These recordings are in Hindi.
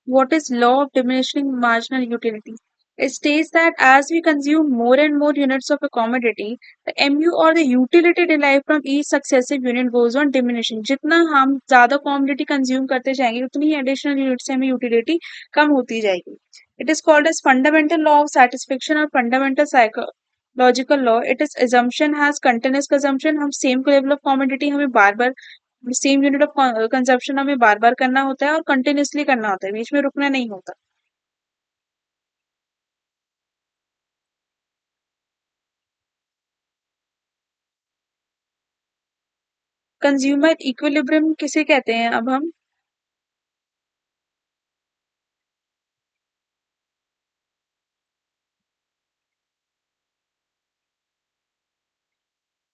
What is law of diminishing marginal utility? It states that as we consume more and more units of a commodity, the MU or the utility derived from each successive unit goes on diminishing. जितना हम ज़्यादा commodity consume करते जाएंगे उतनी ही additional units से हमें utility कम होती जाएगी. It is called as fundamental law of satisfaction or fundamental psychological law. It is assumption has continuous consumption. हम same level of commodity हमें बार बार सेम यूनिट ऑफ कंजप्शन हमें बार बार करना होता है और कंटिन्यूसली करना होता है, बीच में रुकना नहीं होता. कंज्यूमर इक्विलिब्रियम किसे कहते हैं अब हम?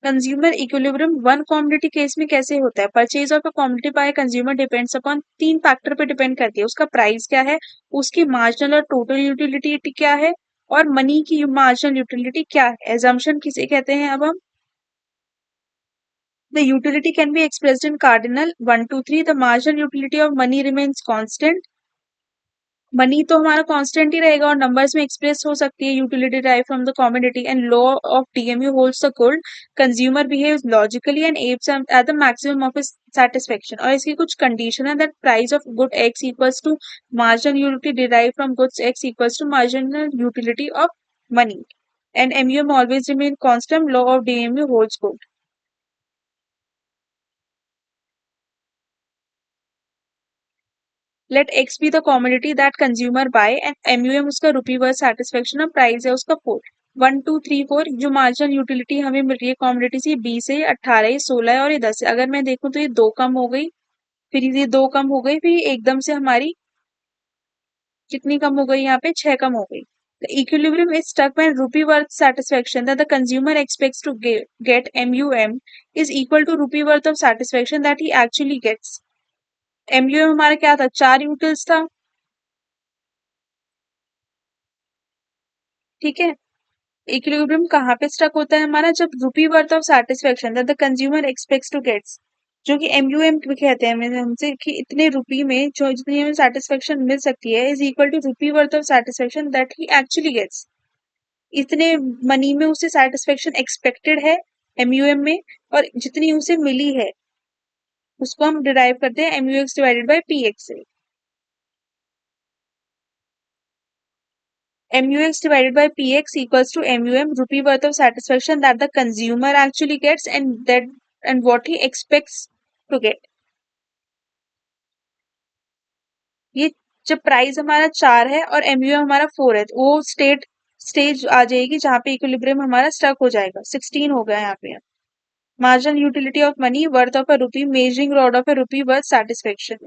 Consumer equilibrium one commodity case में कैसे होता है? Purchase of a commodity by consumer depends upon तीन फैक्टर पे डिपेंड करती है. उसका प्राइस क्या है, उसकी मार्जिनल और टोटल यूटिलिटी क्या है, और मनी की मार्जिनल यूटिलिटी क्या है. एजम्पशन किसे कहते हैं अब हम? The utility can be expressed in cardinal 1 2 3. The marginal utility of money remains constant. Money तो हमारा कांस्टेंट ही रहेगा और नंबर्स में एक्सप्रेस हो सकती है utility derive from the commodity. And law of DMU holds the good consumer behaves logically and aims at the maximum of his satisfaction. और इसकी कुछ कंडीशन है that price of good X equals to marginal utility derive from goods X equals to marginal utility of money. And MUM always remain constant. Law of DMU holds good. Let X be the commodity that consumer buy and MUM उसका रुपी वर्थ सेटिस्फेक्शन और प्राइस है उसका 4. 1 2 3 4 जो मार्जिनल यूटिलिटी हमें मिल रही है कॉमोडिटी से 20 है, 18 है, 16 है और ये 10 है. अगर मैं देखूं तो ये दो कम हो गई, फिर ये दो कम हो गई, फिर ये एकदम से हमारी कितनी कम हो गई, यहाँ पे 6 कम हो गई. The equilibrium is stuck when rupee worth satisfaction that the consumer expects to get MUM is equal to rupee worth of satisfaction that he actually gets. MUM हमारा क्या था, 4 यूटिल्स था. ठीक है. इक्विलिब्रियम कहाँ पे स्टक होता है हमारा, जब rupee worth of satisfaction that the consumer expects to gets, जो कि एमयूएम कहते हैं हमें हमसे कि इतने रुपी में जो जितनी हमें सेटिस्फेक्शन मिल सकती है is equal to rupee worth of satisfaction that he actually gets. इतने मनी में उसे सेटिस्फेक्शन एक्सपेक्टेड है एमयूएम में, और जितनी उसे मिली है उसको हम डिराइव करते हैं एमयूएक्स डिवाइडेड बाय पीएक्स से. MUX divided by PX equals to MUM, rupee worth of satisfaction that the consumer actually gets and what he expects to get. ये जब प्राइस हमारा 4 है और MUM हमारा 4 है, तो वो स्टेज आ जाएगी जहाँ पे इक्विलिब्रियम हमारा स्टक हो जाएगा. 16 हो गया यहाँ पे. Marginal utility of money worth of a rupee, measuring rod of a rupee worth satisfaction.